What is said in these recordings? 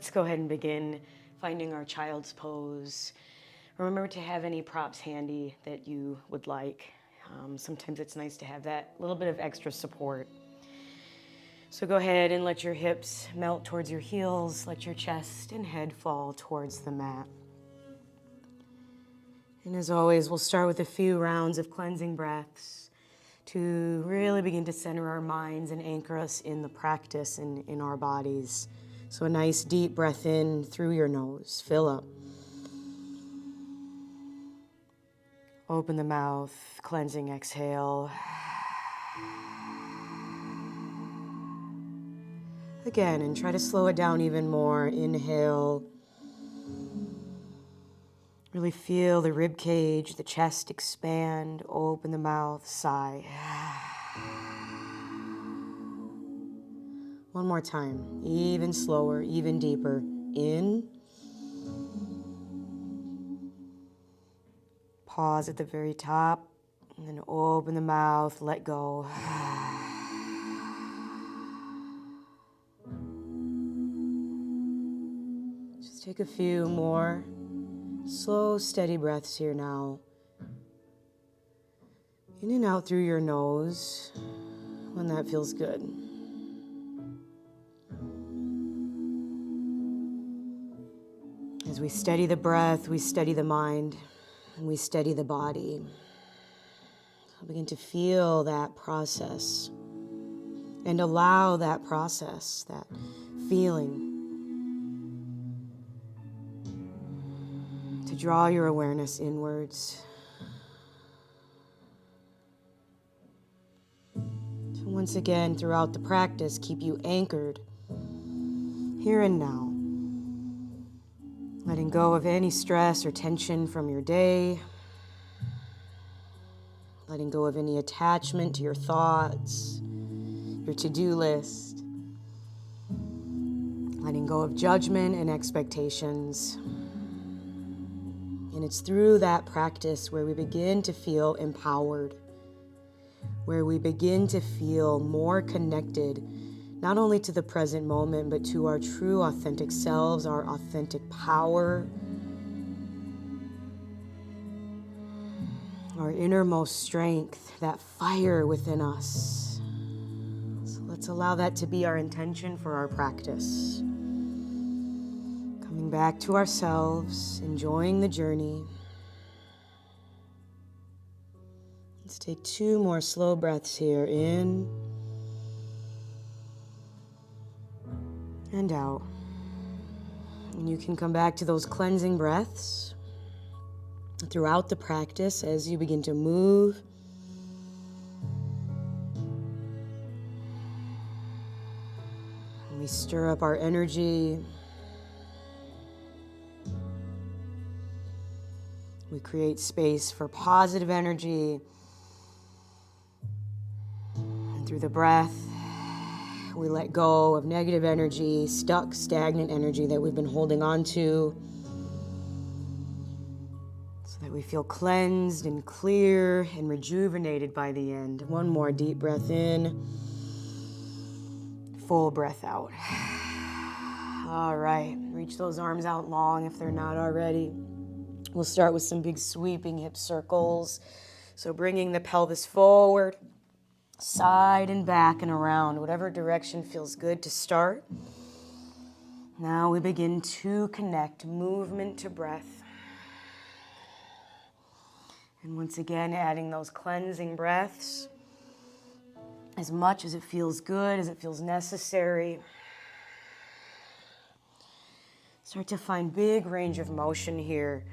let's go ahead and begin finding our child's pose. Remember to have any props handy that you would like. Sometimes it's nice to have that little bit of extra support. So go ahead and let your hips melt towards your heels. Let your chest and head fall towards the mat. And as always, we'll start with a few rounds of cleansing breaths to really begin to center our minds and anchor us in the practice and in our bodies. So a nice deep breath in through your nose. Fill up. Open the mouth, cleansing exhale. Again, and try to slow it down even more. Inhale. Really feel the rib cage, the chest expand. Open the mouth, sigh. One more time, even slower, even deeper. In. Pause at the very top, and then open the mouth, let go. Just take a few more slow, steady breaths here now. In and out through your nose when that feels good. As we steady the breath, we steady the mind, and we steady the body. So begin to feel that process and allow that process, that feeling, to draw your awareness inwards. So once again, throughout the practice, keep you anchored here and now. Letting go of any stress or tension from your day. Letting go of any attachment to your thoughts, your to-do list. Letting go of judgment and expectations. And it's through that practice where we begin to feel empowered, where we begin to feel more connected, not only to the present moment, but to our true authentic selves, our authentic power, our innermost strength, that fire within us. So let's allow that to be our intention for our practice. Coming back to ourselves, enjoying the journey. Let's take 2 more slow breaths here. In and out. And you can come back to those cleansing breaths throughout the practice as you begin to move. And we stir up our energy. We create space for positive energy. And through the breath, we let go of negative energy, stuck, stagnant energy that we've been holding on to, so that we feel cleansed and clear and rejuvenated by the end. One more deep breath in, full breath out. All right, reach those arms out long if they're not already. We'll start with some big sweeping hip circles. So bringing the pelvis forward, side and back and around, whatever direction feels good to start. Now we begin to connect movement to breath. And once again, adding those cleansing breaths as much as it feels good, as it feels necessary. Start to find big range of motion here.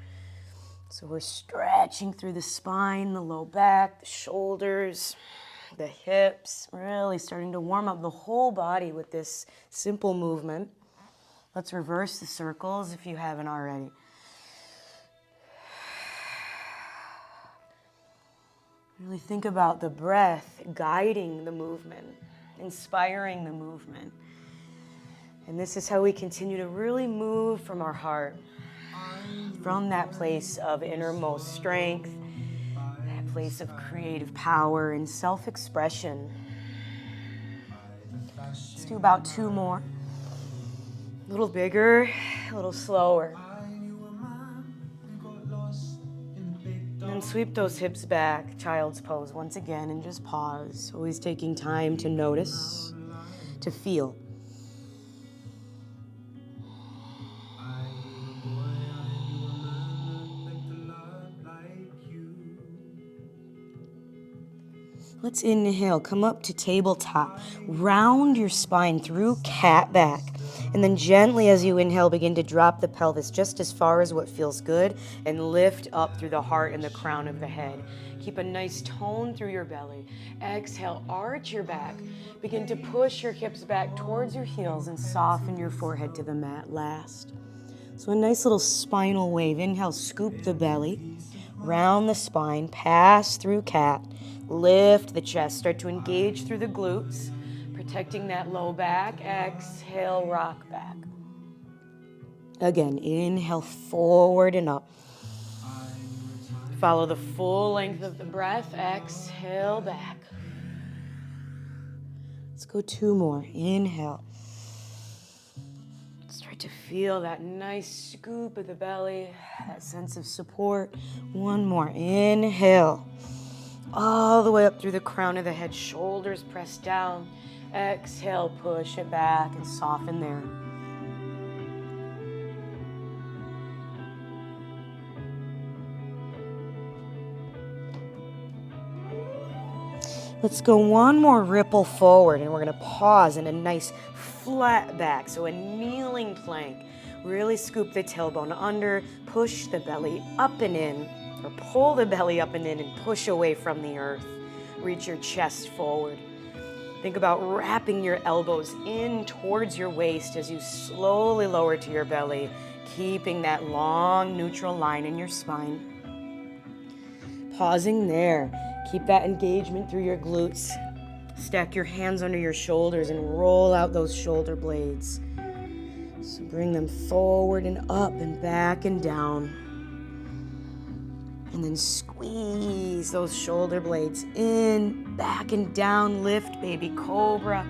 So we're stretching through the spine, the low back, the shoulders, the hips, really starting to warm up the whole body with this simple movement. Let's reverse the circles if you haven't already. Really think about the breath guiding the movement, inspiring the movement. And this is how we continue to really move from our heart, from that place of innermost strength, that place of creative power and self-expression. Let's do about 2 more. A little bigger, a little slower. And then sweep those hips back, child's pose once again, and just pause. Always taking time to notice, to feel. Let's inhale, come up to tabletop. Round your spine through cat back. And then gently as you inhale, begin to drop the pelvis just as far as what feels good and lift up through the heart and the crown of the head. Keep a nice tone through your belly. Exhale, arch your back. Begin to push your hips back towards your heels and soften your forehead to the mat last. So a nice little spinal wave. Inhale, scoop the belly, round the spine, pass through cat. Lift the chest, start to engage through the glutes, protecting that low back. Exhale, rock back. Again, inhale forward and up. Follow the full length of the breath. Exhale back. Let's go 2 more. Inhale. Start to feel that nice scoop of the belly, that sense of support. 1 more. Inhale. All the way up through the crown of the head, shoulders pressed down. Exhale, push it back and soften there. Let's go 1 more ripple forward, and we're going to pause in a nice flat back, so a kneeling plank. Really scoop the tailbone under, push the belly up and in, or pull the belly up and in and push away from the earth. Reach your chest forward. Think about wrapping your elbows in towards your waist as you slowly lower to your belly, keeping that long neutral line in your spine. Pausing there. Keep that engagement through your glutes. Stack your hands under your shoulders and roll out those shoulder blades. So bring them forward and up and back and down. And then squeeze those shoulder blades in, back and down. Lift, baby cobra.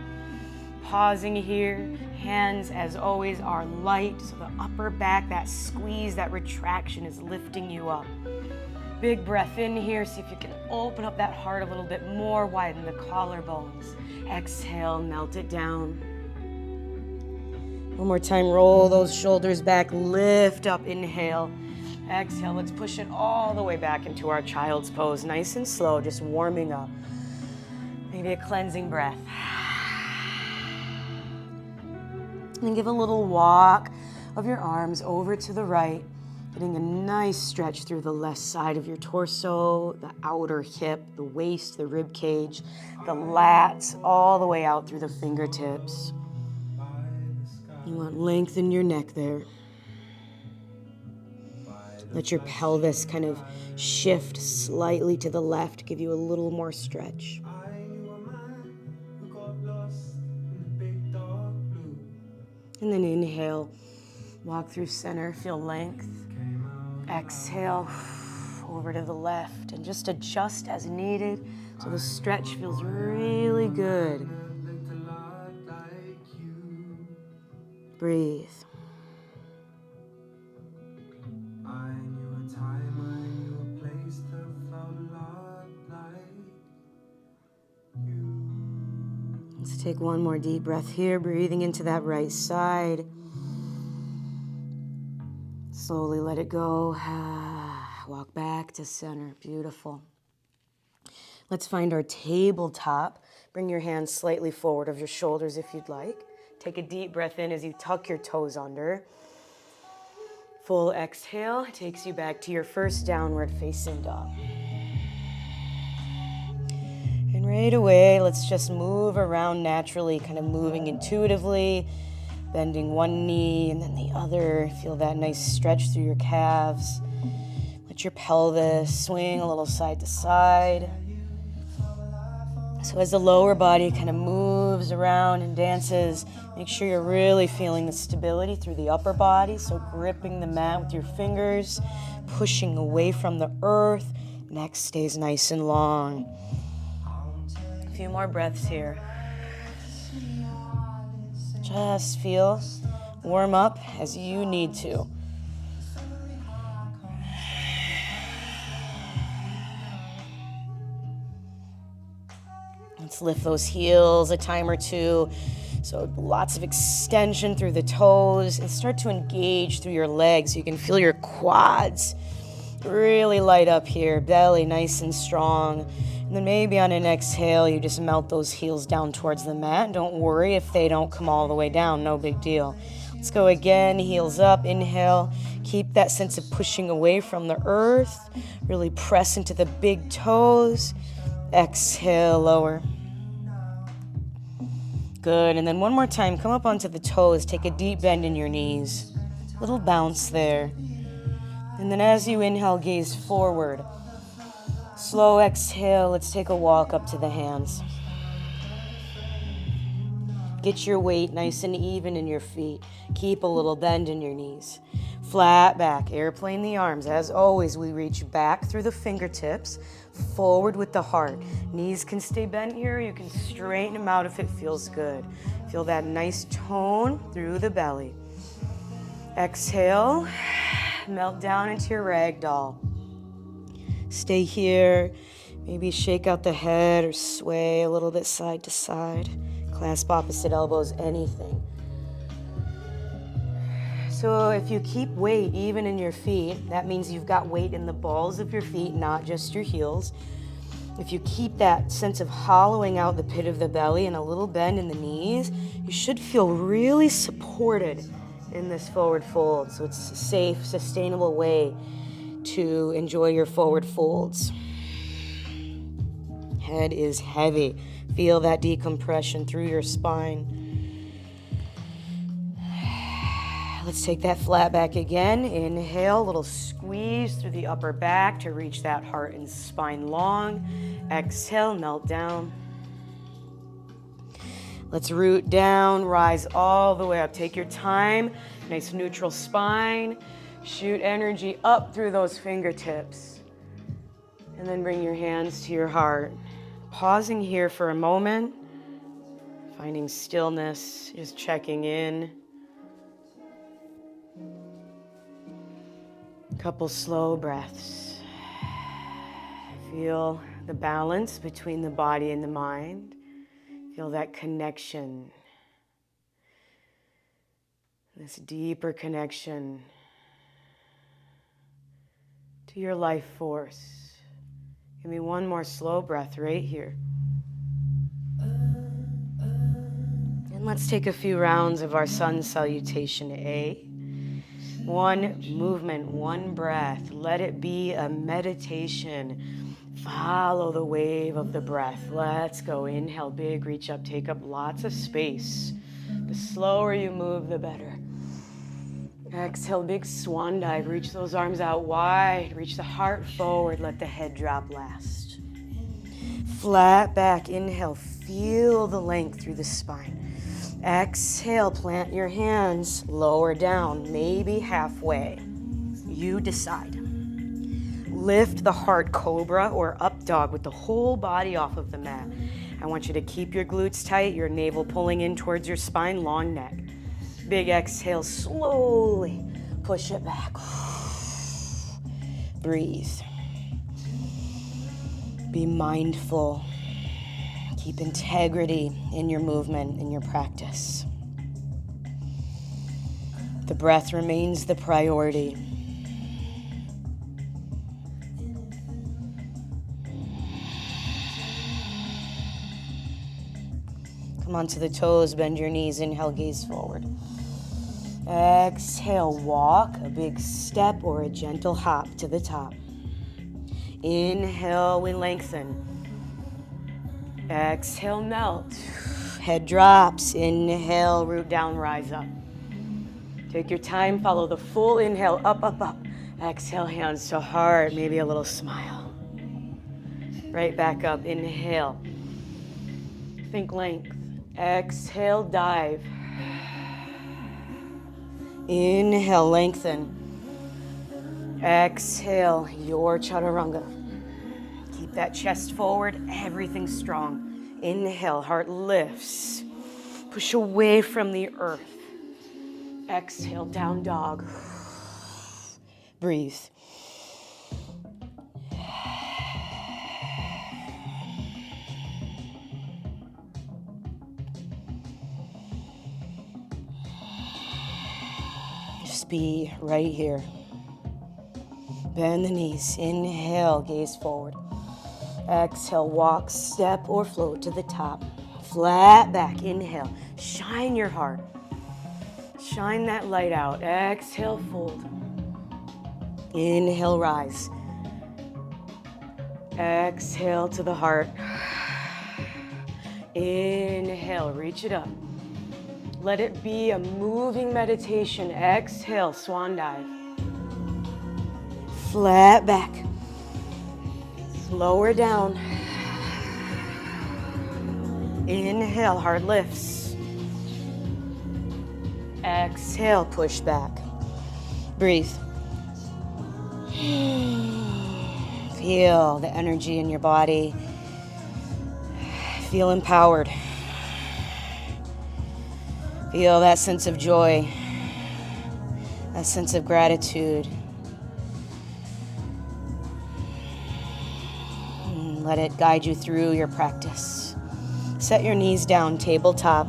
Pausing here. Hands, as always, are light. So the upper back, that squeeze, that retraction is lifting you up. Big breath in here. See if you can open up that heart a little bit more. Widen the collarbones. Exhale, melt it down. 1 more time. Roll those shoulders back. Lift up. Inhale. Exhale. Let's push it all the way back into our child's pose. Nice and slow. Just warming up. Maybe a cleansing breath. And give a little walk of your arms over to the right. Getting a nice stretch through the left side of your torso, the outer hip, the waist, the rib cage, the lats, all the way out through the fingertips. You want to lengthen your neck there. Let your pelvis kind of shift slightly to the left, give you a little more stretch. And then inhale, walk through center, feel length. Exhale, over to the left, and just adjust as needed so the stretch feels really good. Breathe. Let's take 1 more deep breath here, breathing into that right side. Slowly let it go. Walk back to center. Beautiful. Let's find our tabletop. Bring your hands slightly forward of your shoulders if you'd like. Take a deep breath in as you tuck your toes under. Full exhale takes you back to your first downward facing dog. And right away, let's just move around naturally, kind of moving intuitively. Bending one knee and then the other. Feel that nice stretch through your calves. Let your pelvis swing a little side to side. So as the lower body kind of moves around and dances, make sure you're really feeling the stability through the upper body. So gripping the mat with your fingers, pushing away from the earth. Neck stays nice and long. A few more breaths here. Just feel Warm up as you need to. Let's lift those heels a time or two. So lots of extension through the toes, and start to engage through your legs so you can feel your quads really light up here. Belly nice and strong. And then maybe on an exhale, you just melt those heels down towards the mat. Don't worry if they don't come all the way down, no big deal. Let's go again, heels up, inhale. Keep that sense of pushing away from the earth. Really press into the big toes. Exhale, lower. Good, and then one more time, come up onto the toes, take a deep bend in your knees. Little bounce there. And then as you inhale, gaze forward. Slow exhale, let's take a walk up to the hands. Get your weight nice and even in your feet. Keep a little bend in your knees. Flat back, airplane the arms. As always, we reach back through the fingertips, forward with the heart. Knees can stay bent here. You can straighten them out if it feels good. Feel that nice tone through the belly. Exhale, melt down into your ragdoll. Stay here. Maybe shake out the head or sway a little bit side to side. Clasp opposite elbows, anything. So if you keep weight even in your feet, that means you've got weight in the balls of your feet, not just your heels. If you keep that sense of hollowing out the pit of the belly and a little bend in the knees, you should feel really supported in this forward fold. So it's a safe, sustainable way to enjoy your forward folds. Head is heavy. Feel that decompression through your spine. Let's take that flat back again. Inhale, a little squeeze through the upper back to reach that heart and spine long. Exhale, melt down. Let's root down, rise all the way up. Take your time, nice neutral spine. Shoot energy up through those fingertips. And then bring your hands to your heart. Pausing here for a moment, finding stillness, just checking in. Couple slow breaths. Feel the balance between the body and the mind. Feel that connection. This deeper connection to your life force. Give me one more slow breath right here. And let's take a few rounds of our sun salutation A. One movement, one breath. Let it be a meditation. Follow the wave of the breath. Let's go. Inhale, big, reach up, take up lots of space. The slower you move, the better. Exhale, big swan dive. Reach those arms out wide. Reach the heart forward. Let the head drop last. Flat back. Inhale, feel the length through the spine. Exhale, plant your hands lower down, maybe halfway. You decide. Lift the heart cobra or up dog with the whole body off of the mat. I want you to keep your glutes tight, your navel pulling in towards your spine, long neck. Big exhale, slowly push it back. Breathe. Be mindful. Keep integrity in your movement, in your practice. The breath remains the priority. Come onto the toes, bend your knees, inhale, gaze forward. Exhale, walk a big step or a gentle hop to the top. Inhale, we lengthen. Exhale, melt. Head drops. Inhale, root down, rise up. Take your time, follow the full inhale, up, up, up. Exhale, hands to heart, maybe a little smile. Right back up, inhale. Think length. Exhale, dive. Inhale, lengthen. Exhale, your chaturanga. Keep that chest forward, everything strong. Inhale, heart lifts. Push away from the earth. Exhale, down dog. Breathe. Just be right here. Bend the knees. Inhale, gaze forward. Exhale, walk, step, or float to the top. Flat back. Inhale. Shine your heart. Shine that light out. Exhale, fold. Inhale, rise. Exhale to the heart. Inhale, reach it up. Let it be a moving meditation. Exhale, swan dive. Flat back. Lower down. Inhale, heart lifts. Exhale, push back. Breathe. Feel the energy in your body. Feel empowered. Feel that sense of joy, that sense of gratitude. Let it guide you through your practice. Set your knees down, tabletop.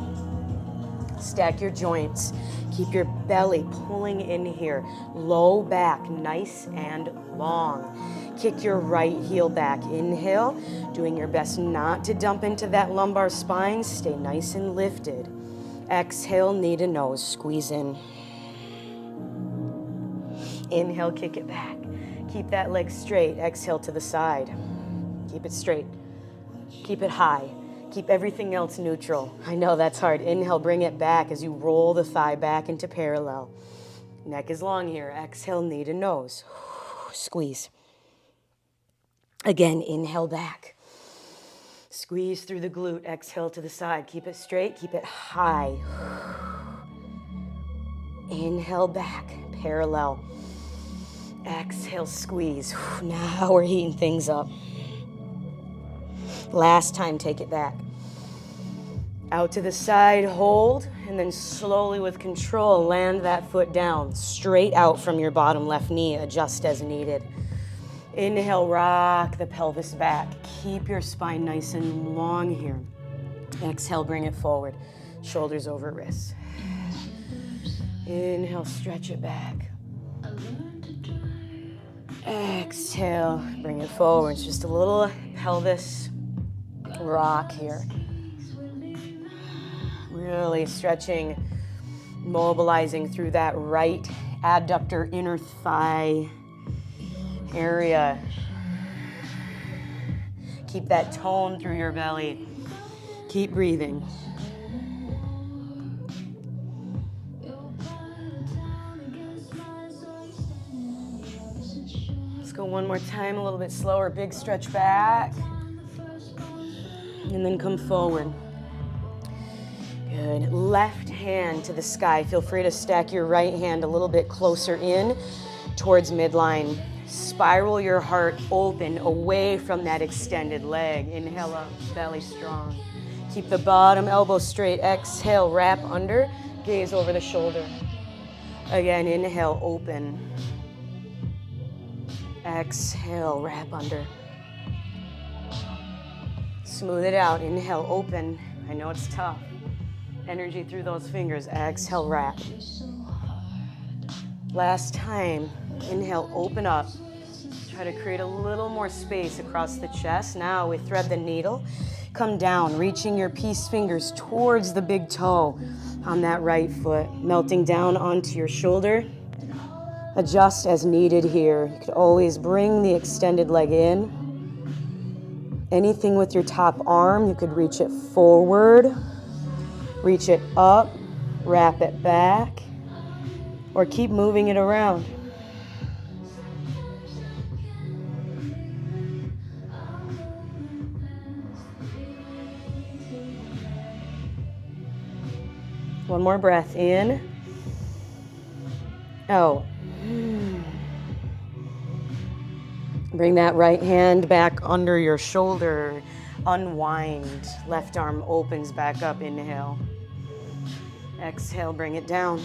Stack your joints. Keep your belly pulling in here. Low back, nice and long. Kick your right heel back. Inhale, doing your best not to dump into that lumbar spine. Stay nice and lifted. Exhale, knee to nose, squeeze in. Inhale, kick it back. Keep that leg straight. Exhale to the side. Keep it straight. Keep it high. Keep everything else neutral. I know that's hard. Inhale, bring it back as you roll the thigh back into parallel. Neck is long here. Exhale, knee to nose. Squeeze. Again, inhale back. Squeeze through the glute. Exhale to the side. Keep it straight. Keep it high. Inhale back. Parallel. Exhale, squeeze. Now we're heating things up. Last time, take it back. Out to the side, hold, and then slowly with control, land that foot down. Straight out from your bottom left knee. Adjust as needed. Inhale, rock the pelvis back. Keep your spine nice and long here. Exhale, bring it forward. Shoulders over wrists. Inhale, stretch it back. Exhale, bring it forward. It's just a little pelvis rock here. Really stretching, mobilizing through that right adductor inner thigh area. Keep that tone through your belly. Keep breathing. Let's go one more time, a little bit slower. Big stretch back. And then come forward. Good. Left hand to the sky. Feel free to stack your right hand a little bit closer in towards midline. Spiral your heart open away from that extended leg. Inhale up, belly strong. Keep the bottom elbow straight. Exhale, wrap under, gaze over the shoulder. Again, inhale, open. Exhale, wrap under. Smooth it out. Inhale, open. I know it's tough. Energy through those fingers. Exhale, wrap. Last time. Inhale, open up. Try to create a little more space across the chest. Now we thread the needle. Come down, reaching your peace fingers towards the big toe on that right foot. Melting down onto your shoulder. Adjust as needed here. You could always bring the extended leg in. Anything with your top arm, you could reach it forward, reach it up, wrap it back, or keep moving it around. One more breath in, out. Bring that right hand back under your shoulder. Unwind. Left arm opens back up. Inhale. Exhale, bring it down.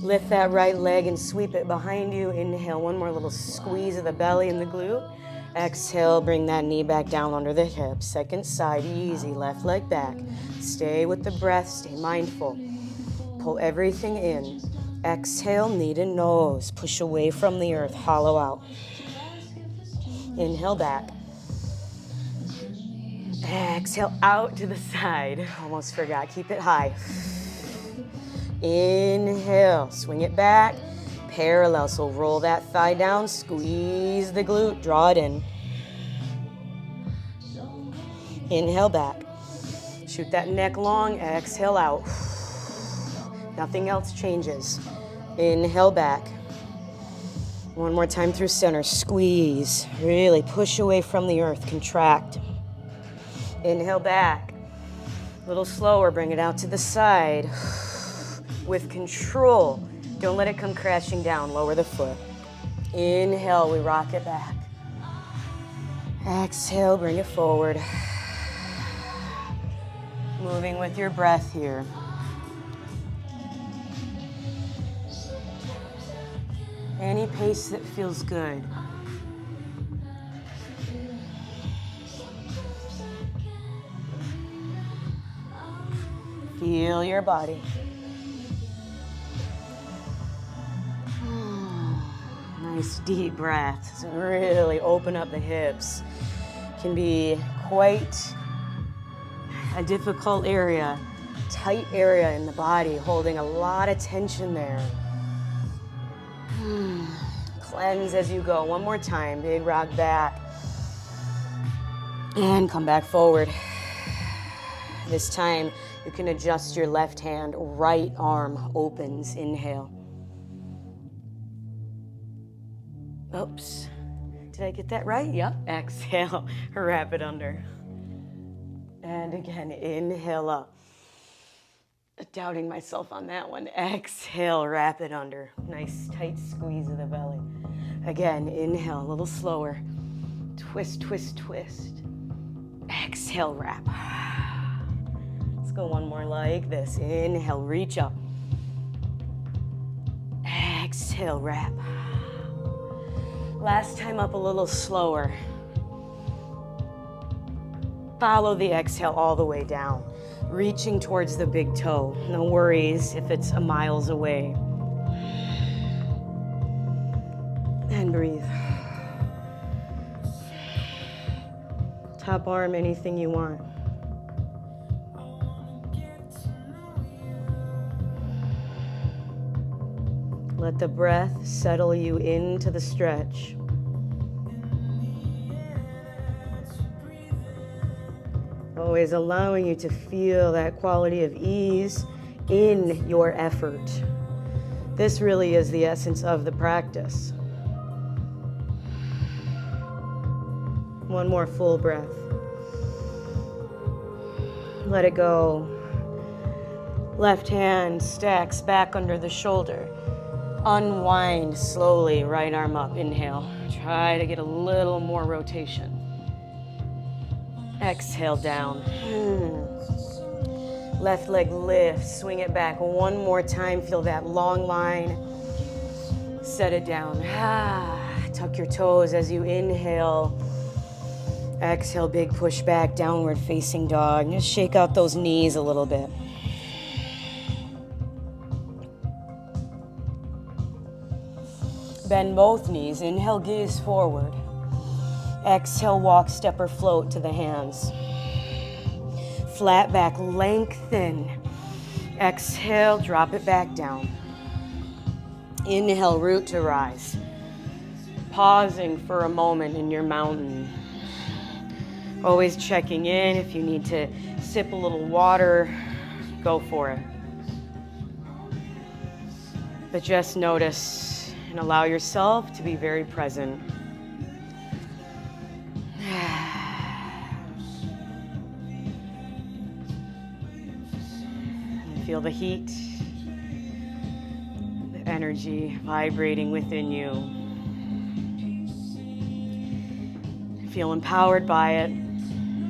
Lift that right leg and sweep it behind you. Inhale, one more little squeeze of the belly and the glute. Exhale, bring that knee back down under the hips. Second side, easy, left leg back. Stay with the breath, stay mindful. Pull everything in. Exhale, knee to nose. Push away from the earth, hollow out. Inhale back. Exhale out to the side. Almost forgot, keep it high. Inhale, swing it back. Parallel, so roll that thigh down, squeeze the glute, draw it in. Inhale back. Shoot that neck long, exhale out. Nothing else changes. Inhale back. One more time through center, squeeze. Really push away from the earth, contract. Inhale back. A little slower, bring it out to the side. With control. Don't let it come crashing down. Lower the foot. Inhale, we rock it back. Exhale, bring it forward. Moving with your breath here. Any pace that feels good. Feel your body. Nice deep breaths. Really open up the hips. Can be quite a difficult area, tight area in the body, holding a lot of tension there. Cleanse as you go. One more time. Big rock back. And come back forward. This time you can adjust your left hand. Right arm opens. Inhale. Oops. Did I get that right? Yep. Exhale. Wrap it under. And again, inhale up. Doubting myself on that one. Exhale, wrap it under. Nice tight squeeze of the belly. Again, inhale, a little slower. Twist, twist, twist. Exhale, wrap. Let's go one more like this. Inhale, reach up. Exhale, wrap. Last time up a little slower. Follow the exhale all the way down. Reaching towards the big toe. No worries if it's miles away. And breathe. Top arm, anything you want. Let the breath settle you into the stretch. Always allowing you to feel that quality of ease in your effort. This really is the essence of the practice. One more full breath. Let it go. Left hand stacks back under the shoulder. Unwind slowly, right arm up, inhale. Try to get a little more rotation. Exhale down. Left leg lifts, swing it back one more time. Feel that long line. Set it down. Tuck your toes as you inhale. Exhale, big push back, downward facing dog. Just shake out those knees a little bit. Bend both knees. Inhale, gaze forward. Exhale, walk, step, or float to the hands. Flat back, lengthen. Exhale, drop it back down. Inhale, root to rise. Pausing for a moment in your mountain. Always checking in. If you need to sip a little water, go for it. But just notice and allow yourself to be very present. Feel the heat, the energy vibrating within you. Feel empowered by it.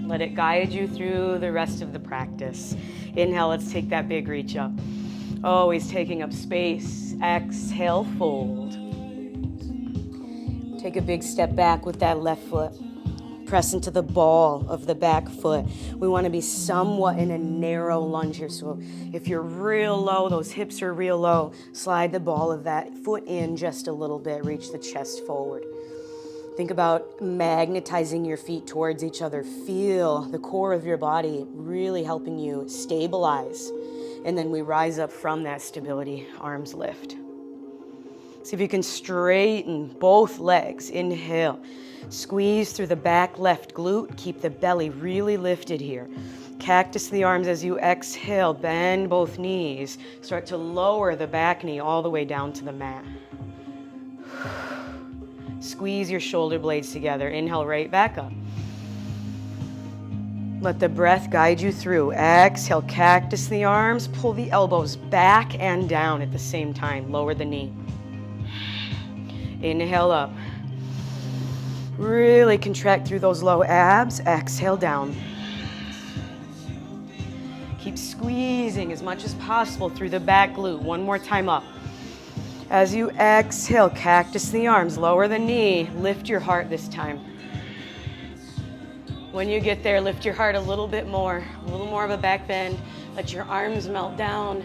Let it guide you through the rest of the practice. Inhale, let's take that big reach up. Always taking up space knees. Exhale, fold. Take a big step back with that left foot. Press into the ball of the back foot. We want to be somewhat in a narrow lunge here. So if you're real low, those hips are real low, slide the ball of that foot in just a little bit. Reach the chest forward. Think about magnetizing your feet towards each other. Feel the core of your body really helping you stabilize. And then we rise up from that stability, arms lift. See if you can straighten both legs. Inhale, squeeze through the back left glute. Keep the belly really lifted here. Cactus the arms as you exhale, bend both knees. Start to lower the back knee all the way down to the mat. Squeeze your shoulder blades together. Inhale, right back up. Let the breath guide you through. Exhale, cactus the arms. Pull the elbows back and down at the same time. Lower the knee. Inhale up. Really contract through those low abs. Exhale down. Keep squeezing as much as possible through the back glute. One more time up. As you exhale, cactus the arms, lower the knee, lift your heart this time. When you get there, lift your heart a little more of a back bend. Let your arms melt down.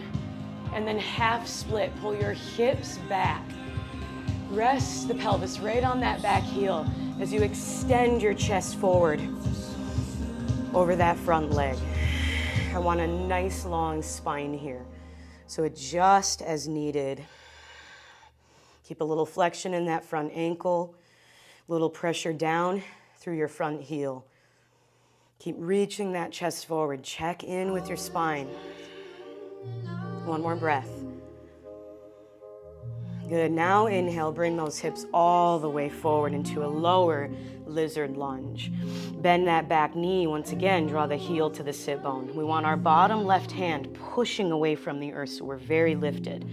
And then half split, pull your hips back. Rest the pelvis right on that back heel as you extend your chest forward over that front leg. I want a nice long spine here. So adjust as needed. Keep a little flexion in that front ankle, a little pressure down through your front heel. Keep reaching that chest forward. Check in with your spine. One more breath. Good. Now inhale, bring those hips all the way forward into a lower lizard lunge. Bend that back knee. Once again, draw the heel to the sit bone. We want our bottom left hand pushing away from the earth so we're very lifted.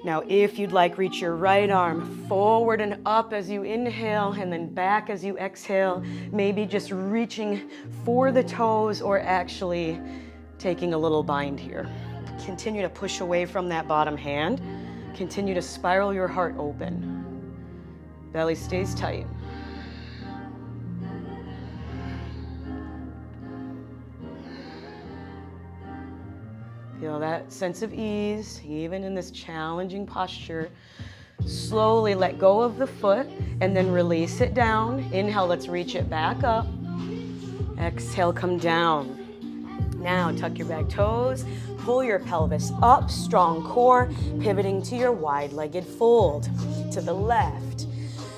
Now, if you'd like, reach your right arm forward and up as you inhale and then back as you exhale. Maybe just reaching for the toes or actually taking a little bind here. Continue to push away from that bottom hand. Continue to spiral your heart open. Belly stays tight. Feel that sense of ease, even in this challenging posture. Slowly let go of the foot and then release it down. Inhale, let's reach it back up. Exhale, come down. Now tuck your back toes, pull your pelvis up, strong core, pivoting to your wide-legged fold. To the left.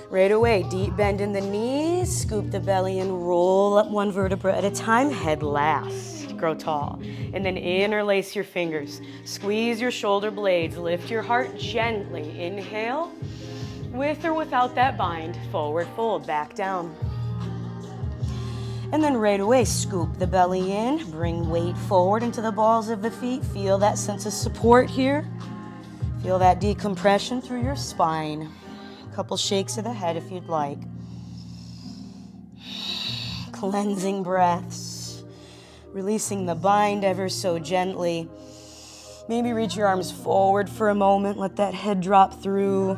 Right away, deep bend in the knees, scoop the belly and roll up one vertebra at a time, head last. Grow tall. And then interlace your fingers. Squeeze your shoulder blades. Lift your heart gently. Inhale. With or without that bind, forward fold, back down. And then right away, scoop the belly in. Bring weight forward into the balls of the feet. Feel that sense of support here. Feel that decompression through your spine. A couple shakes of the head if you'd like. Cleansing breaths. Releasing the bind ever so gently. Maybe reach your arms forward for a moment. Let that head drop through.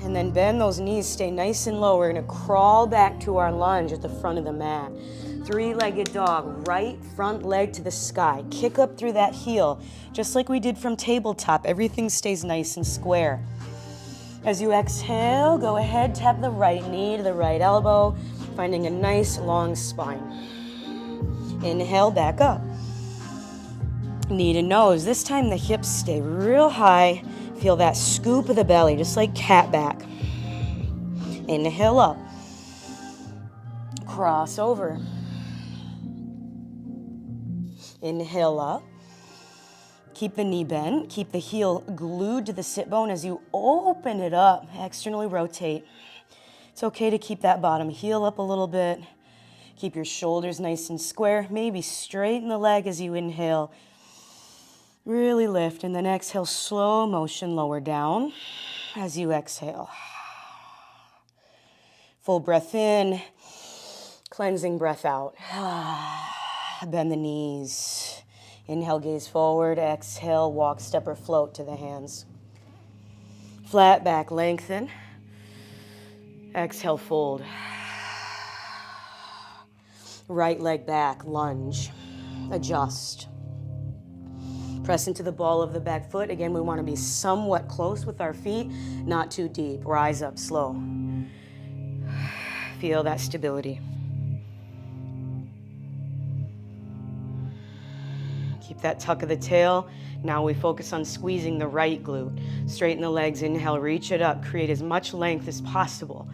And then bend those knees. Stay nice and low. We're going to crawl back to our lunge at the front of the mat. Three-legged dog. Right front leg to the sky. Kick up through that heel. Just like we did from tabletop. Everything stays nice and square. As you exhale, go ahead. Tap the right knee to the right elbow. Finding a nice long spine. Inhale, back up. Knee to nose. This time the hips stay real high. Feel that scoop of the belly, just like cat back. Inhale up. Cross over. Inhale up. Keep the knee bent. Keep the heel glued to the sit bone as you open it up. Externally rotate. It's okay to keep that bottom heel up a little bit. Keep your shoulders nice and square. Maybe straighten the leg as you inhale. Really lift, and then exhale, slow motion, lower down as you exhale. Full breath in, cleansing breath out. Bend the knees. Inhale, gaze forward. Exhale, walk, step, or float to the hands. Flat back, lengthen. Exhale, fold. Right leg back, lunge. Adjust. Press into the ball of the back foot. Again, we want to be somewhat close with our feet, not too deep. Rise up slow. Feel that stability. Keep that tuck of the tail. Now we focus on squeezing the right glute. Straighten the legs. Inhale, reach it up. Create as much length as possible.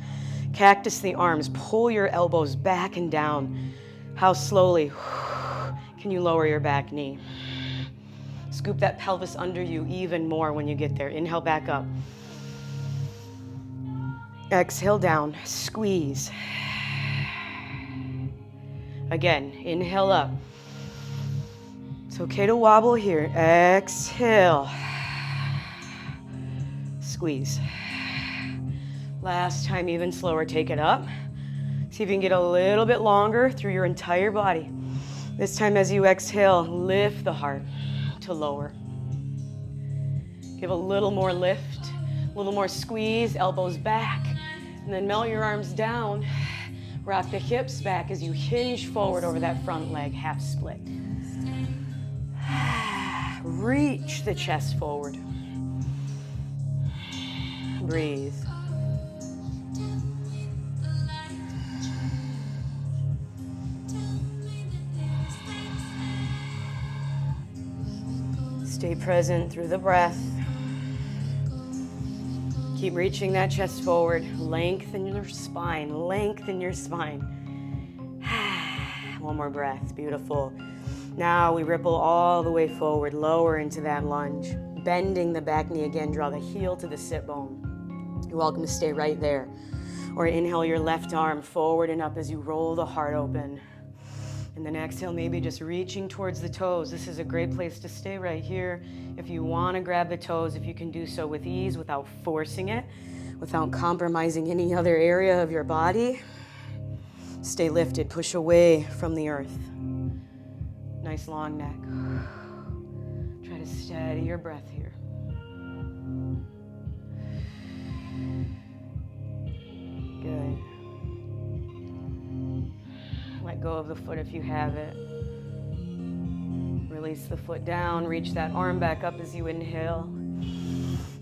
Cactus the arms. Pull your elbows back and down. How slowly can you lower your back knee? Scoop that pelvis under you even more when you get there. Inhale, back up. Exhale, down. Squeeze. Again, inhale up. It's okay to wobble here. Exhale. Squeeze. Last time, even slower. Take it up. See if you can get a little bit longer through your entire body. This time, as you exhale, lift the heart to lower. Give a little more lift, a little more squeeze, elbows back, and then melt your arms down. Rock the hips back as you hinge forward over that front leg, half split. Reach the chest forward. Breathe. Stay present through the breath. Keep reaching that chest forward. Lengthen your spine. Lengthen your spine. One more breath. Beautiful. Now we ripple all the way forward. Lower into that lunge. Bending the back knee again. Draw the heel to the sit bone. You're welcome to stay right there. Or inhale your left arm forward and up as you roll the heart open. And then exhale, maybe just reaching towards the toes. This is a great place to stay right here. If you want to grab the toes, if you can do so with ease, without forcing it, without compromising any other area of your body. Stay lifted, push away from the earth. Nice long neck. Try to steady your breath here. Good. Let go of the foot if you have it. Release the foot down. Reach that arm back up as you inhale.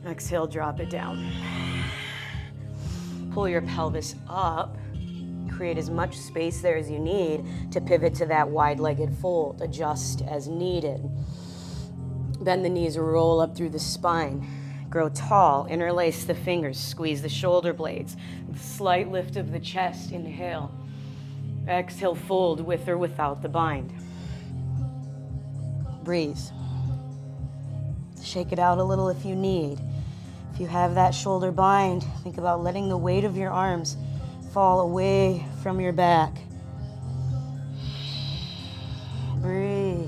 Exhale, drop it down. Pull your pelvis up. Create as much space there as you need to pivot to that wide-legged fold. Adjust as needed. Bend the knees, roll up through the spine. Grow tall, interlace the fingers, squeeze the shoulder blades. Slight lift of the chest, inhale. Exhale, fold with or without the bind. Breathe. Shake it out a little if you need. If you have that shoulder bind, think about letting the weight of your arms fall away from your back. Breathe.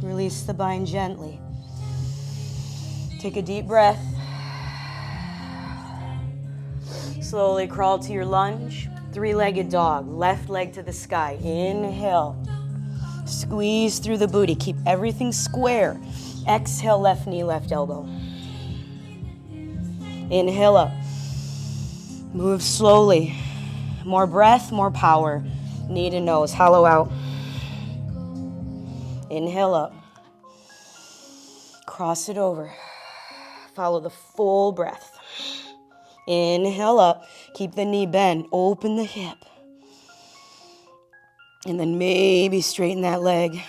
Release the bind gently. Take a deep breath. Slowly crawl to your lunge. Three-legged dog, left leg to the sky. Inhale. Squeeze through the booty. Keep everything square. Exhale, left knee, left elbow. Inhale up. Move slowly. More breath, more power. Knee to nose. Hollow out. Inhale up. Cross it over. Follow the full breath. Inhale up. Keep the knee bent. Open the hip. And then maybe straighten that leg.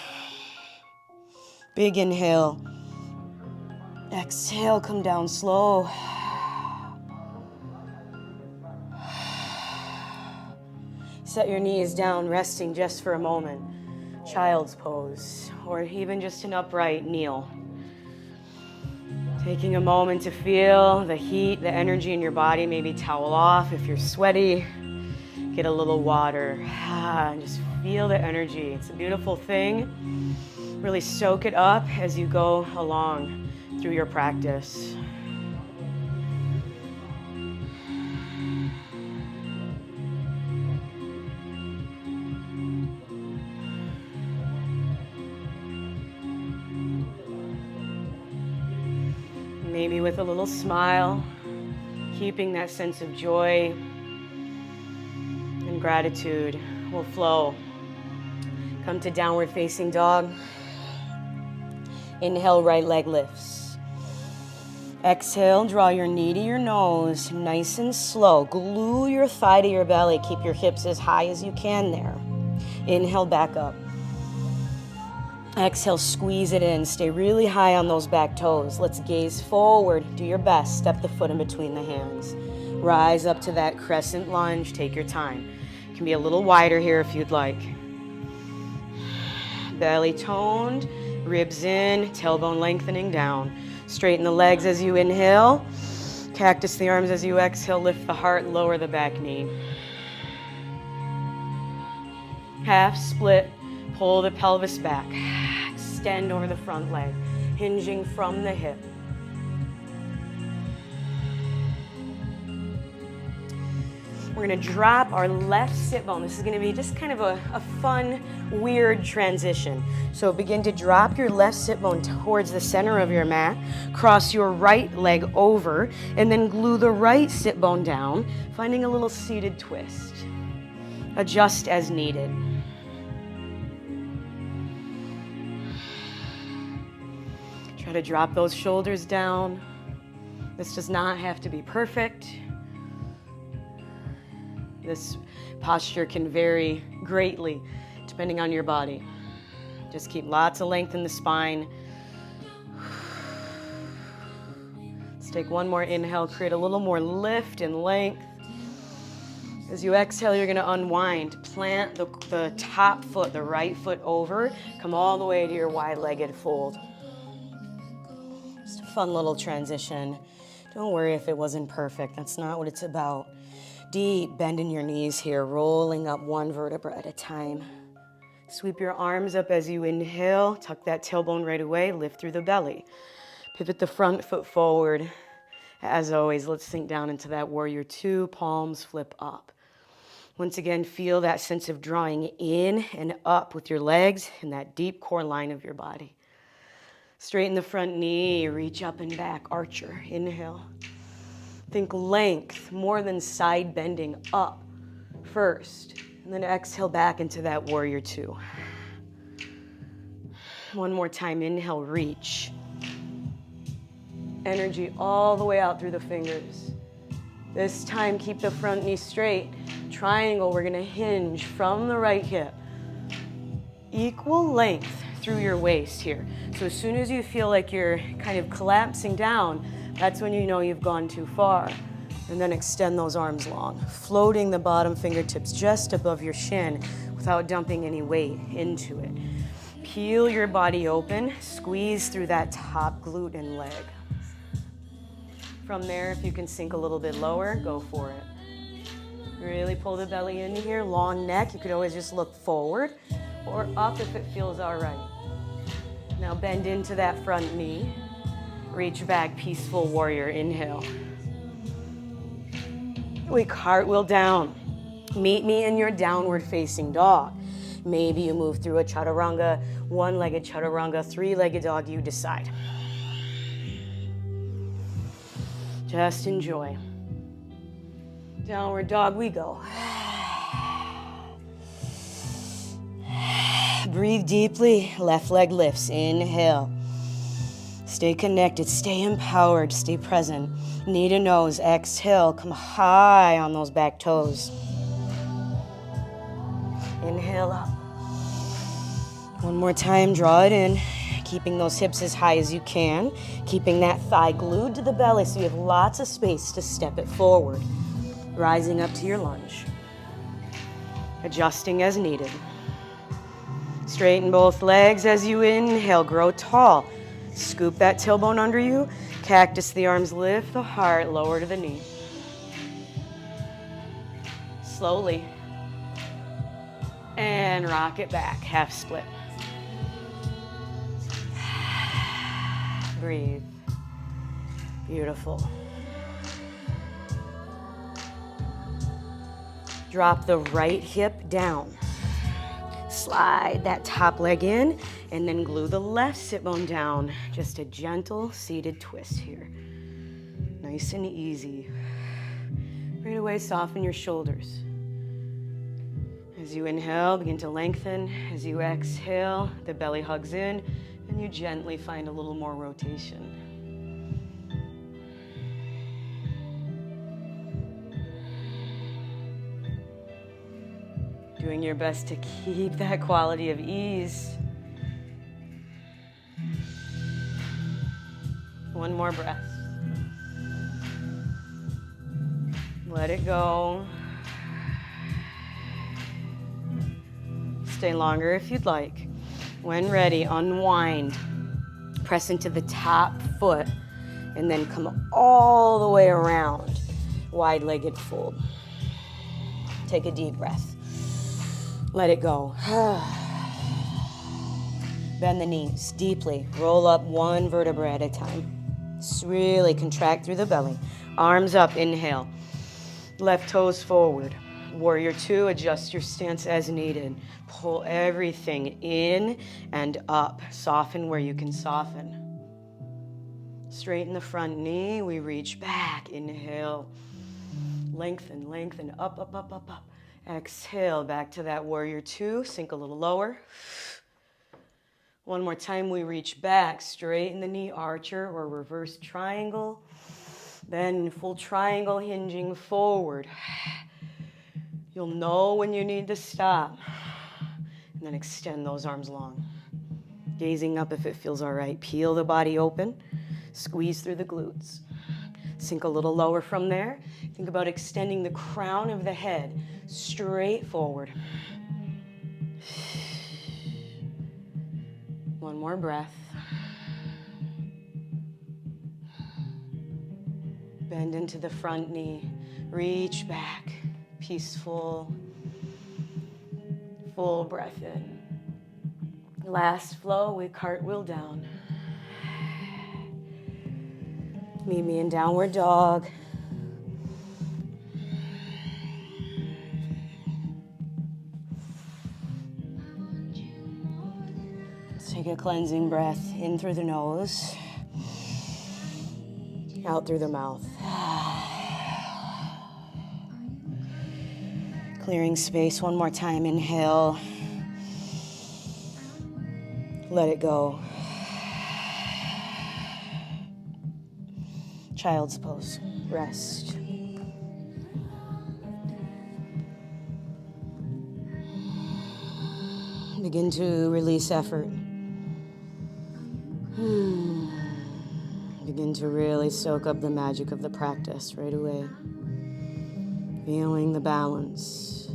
Big inhale. Exhale, come down slow. Set your knees down, resting just for a moment. Child's pose, or even just an upright kneel. Taking a moment to feel the heat, the energy in your body. Maybe towel off if you're sweaty. Get a little water. And just feel the energy. It's a beautiful thing. Really soak it up as you go along through your practice. Maybe with a little smile, keeping that sense of joy and gratitude will flow. Come to downward facing dog. Inhale, right leg lifts. Exhale, draw your knee to your nose, nice and slow. Glue your thigh to your belly. Keep your hips as high as you can there. Inhale, back up. Exhale, squeeze it in. Stay really high on those back toes. Let's gaze forward. Do your best. Step the foot in between the hands. Rise up to that crescent lunge. Take your time. It can be a little wider here if you'd like. Belly toned, ribs in, tailbone lengthening down. Straighten the legs as you inhale. Cactus the arms as you exhale. Lift the heart, lower the back knee. Half split. Pull the pelvis back. Extend over the front leg, hinging from the hip. We're going to drop our left sit bone. This is going to be just kind of a fun, weird transition. So begin to drop your left sit bone towards the center of your mat. Cross your right leg over, and then glue the right sit bone down, finding a little seated twist. Adjust as needed. Try to drop those shoulders down. This does not have to be perfect. This posture can vary greatly depending on your body. Just keep lots of length in the spine. Let's take one more inhale, create a little more lift and length. As you exhale, you're gonna unwind. Plant the top foot, the right foot over. Come all the way to your wide-legged fold. Just a fun little transition. Don't worry if it wasn't perfect. That's not what it's about. Deep bend in your knees here, rolling up one vertebra at a time. Sweep your arms up as you inhale. Tuck that tailbone right away. Lift through the belly. Pivot the front foot forward. As always, let's sink down into that warrior two. Palms flip up. Once again, feel that sense of drawing in and up with your legs and that deep core line of your body. Straighten the front knee. Reach up and back. Archer. Inhale. Think length, more than side bending, up first. And then exhale back into that warrior two. One more time, inhale, reach. Energy all the way out through the fingers. This time, keep the front knee straight. Triangle, we're gonna hinge from the right hip. Equal length through your waist here. So as soon as you feel like you're kind of collapsing down, that's when you know you've gone too far. And then extend those arms long, floating the bottom fingertips just above your shin without dumping any weight into it. Peel your body open, squeeze through that top glute and leg. From there, if you can sink a little bit lower, go for it. Really pull the belly in here, long neck. You could always just look forward or up if it feels all right. Now bend into that front knee. Reach back, peaceful warrior, inhale. We cartwheel down. Meet me in your downward facing dog. Maybe you move through a chaturanga, one-legged chaturanga, three-legged dog, you decide. Just enjoy. Downward dog we go. Breathe deeply, left leg lifts, inhale. Stay connected, stay empowered, stay present. Knee to nose, exhale, come high on those back toes. Inhale up. One more time, draw it in, keeping those hips as high as you can, keeping that thigh glued to the belly so you have lots of space to step it forward. Rising up to your lunge. Adjusting as needed. Straighten both legs as you inhale, grow tall. Scoop that tailbone under you. Cactus the arms, lift the heart, lower to the knee. Slowly. And rock it back, half split. Breathe. Beautiful. Drop the right hip down. Slide that top leg in and then glue the left sit bone down. Just a gentle seated twist here. Nice and easy. Right away, soften your shoulders. As you inhale, begin to lengthen. As you exhale, the belly hugs in, and you gently find a little more rotation. Doing your best to keep that quality of ease. One more breath. Let it go. Stay longer if you'd like. When ready, unwind. Press into the top foot and then come all the way around. Wide-legged fold. Take a deep breath. Let it go. Bend the knees deeply. Roll up one vertebra at a time. Just really contract through the belly. Arms up, inhale. Left toes forward. Warrior two, adjust your stance as needed. Pull everything in and up. Soften where you can soften. Straighten the front knee. We reach back. Inhale. Lengthen, lengthen. Up, up, up, up, up. Exhale, back to that warrior two. Sink a little lower. One more time, we reach back. Straighten the knee, archer or reverse triangle. Then full triangle, hinging forward. You'll know when you need to stop. And then extend those arms long. Gazing up if it feels all right. Peel the body open. Squeeze through the glutes. Sink a little lower from there. Think about extending the crown of the head straight forward. One more breath. Bend into the front knee. Reach back. Peaceful. Full breath in. Last flow, we cartwheel down. Meet me in downward dog. Let's take a cleansing breath in through the nose, out through the mouth. Clearing space one more time. Inhale. Let it go. Child's pose. Rest. Begin to release effort. Begin to really soak up the magic of the practice right away. Feeling the balance,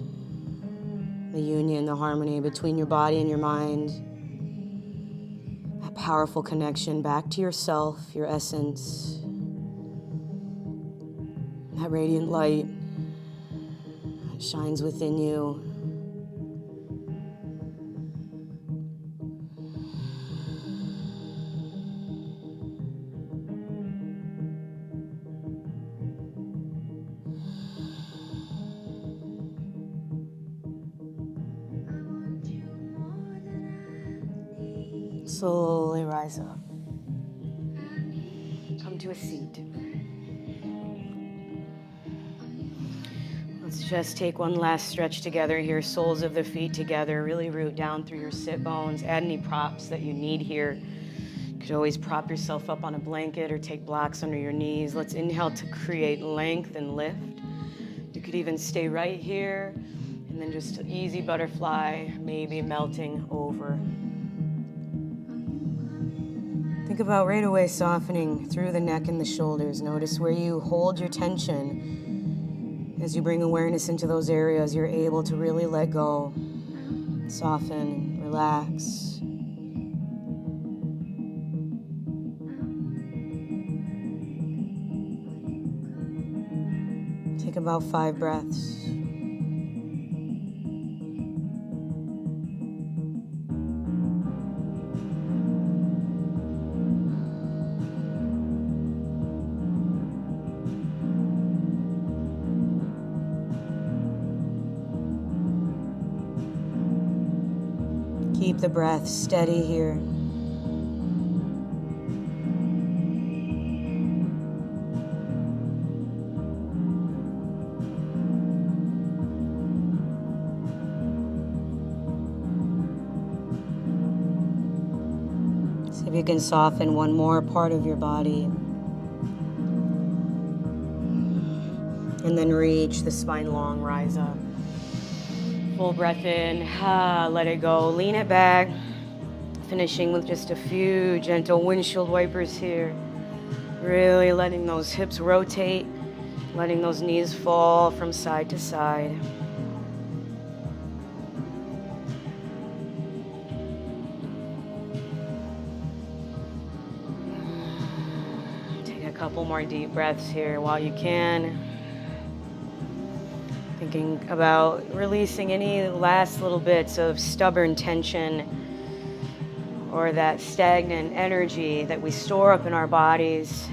the union, the harmony between your body and your mind. That powerful connection back to yourself, your essence. That radiant light that shines within you. Slowly rise up. Come to a seat. Let's just take one last stretch together here. Soles of the feet together. Really root down through your sit bones. Add any props that you need here. You could always prop yourself up on a blanket or take blocks under your knees. Let's inhale to create length and lift. You could even stay right here and then just easy butterfly, maybe melting over. Think about right away softening through the neck and the shoulders. Notice where you hold your tension. As you bring awareness into those areas, you're able to really let go, soften, relax. Take about 5 breaths. Keep the breath steady here. If you can soften one more part of your body. And then reach the spine long, rise up. Full breath in, let it go. Lean it back. Finishing with just a few gentle windshield wipers here. Really letting those hips rotate, letting those knees fall from side to side. Take a couple more deep breaths here while you can. Thinking about releasing any last little bits of stubborn tension or that stagnant energy that we store up in our bodies,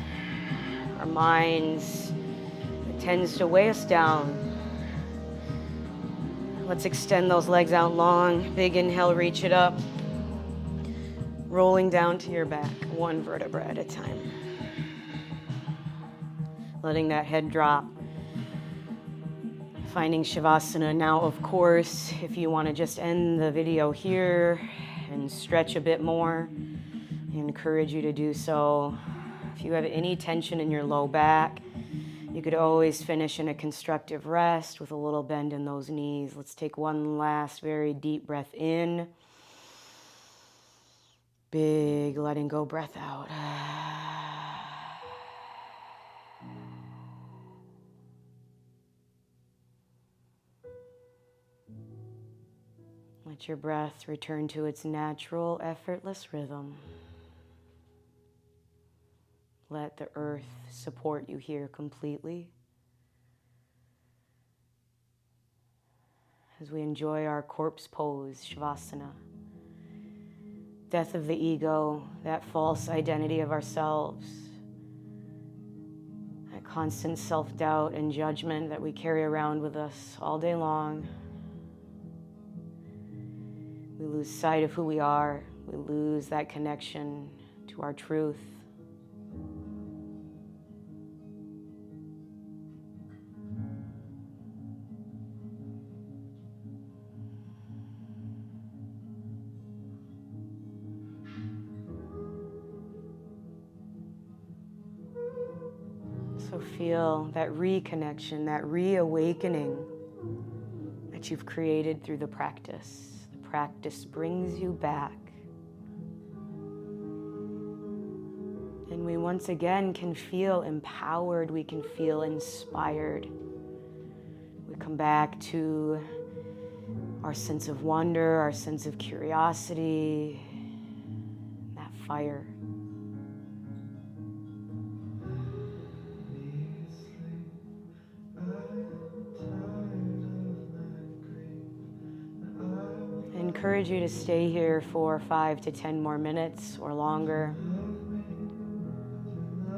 our minds. It tends to weigh us down. Let's extend those legs out long. Big inhale, reach it up. Rolling down to your back, one vertebra at a time. Letting that head drop. Finding Shavasana. Now, of course, if you want to just end the video here and stretch a bit more, I encourage you to do so. If you have any tension in your low back, you could always finish in a constructive rest with a little bend in those knees. Let's take one last very deep breath in. Big letting go breath out. Let your breath return to its natural, effortless rhythm. Let the earth support you here completely. As we enjoy our corpse pose, Shavasana. Death of the ego, that false identity of ourselves. That constant self-doubt and judgment that we carry around with us all day long. We lose sight of who we are. We lose that connection to our truth. So feel that reconnection, that reawakening that you've created through the practice. The practice brings you back. And we once again can feel empowered, we can feel inspired. We come back to our sense of wonder, our sense of curiosity, that fire. I encourage you to stay here for 5 to 10 more minutes or longer.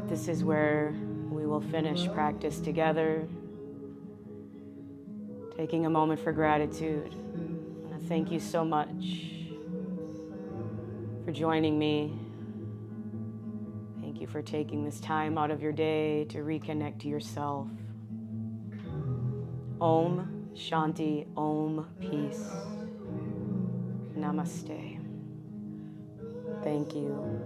This is where we will finish practice together. Taking a moment for gratitude. I want to thank you so much for joining me. Thank you for taking this time out of your day to reconnect to yourself. Om Shanti, Om Peace. Namaste. Thank you.